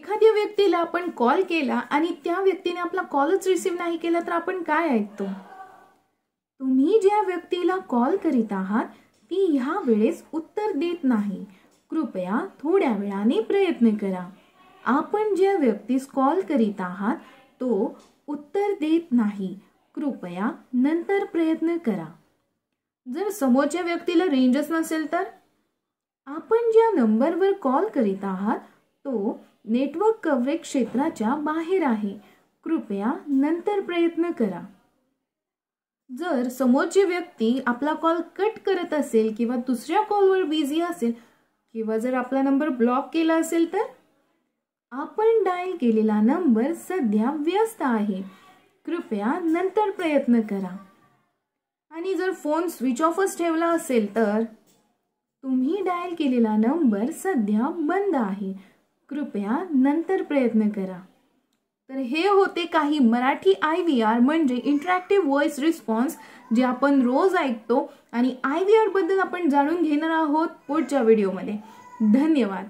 एखाद्या व्यक्तीला आपण कॉल केला आणि त्या व्यक्तीने आपला कॉलच रिसीव्ह नाही केला तर आपण काय ऐकतो? तुम्ही ज्या व्यक्तीला कॉल करीत आहात ती ह्या वेळेस उत्तर देत नाही, कृपया थोड्या वेळाने प्रयत्न करा. आपण ज्या व्यक्तीस कॉल करीत आहात तो उत्तर देत नाही, कृपया नंतर प्रयत्न करा. जर समोरच्या व्यक्तीला रेंजच नसेल तर? आपण ज्या नंबरवर कॉल करीत आहात तो नेटवर्क कव्हरेज क्षेत्राच्या बाहेर आहे, कृपया नंतर प्रयत्न करा. जर समोरची व्यक्ती आपला कॉल कट करत असेल किंवा दुसऱ्या कॉलवर बिझी असेल किंवा जर आपला नंबर ब्लॉक केला असेल तर? आपण डायल केलेला नंबर सध्या व्यस्त आहे, कृपया नंतर प्रयत्न करा. आणि जर फोन स्विच ऑफच ठेवला असेल तर? तुम्ही डायल केलेला नंबर सध्या बंद आहे, कृपया नंतर प्रयत्न करा. तर हे होते काही मराठी IVR म्हणजे इंटरॅक्टिव्ह व्हॉइस रिस्पॉन्स जे आपण रोज ऐकतो आणि IVR बद्दल आपण जाणून घेणार आहोत पुढच्या व्हिडिओमध्ये. धन्यवाद.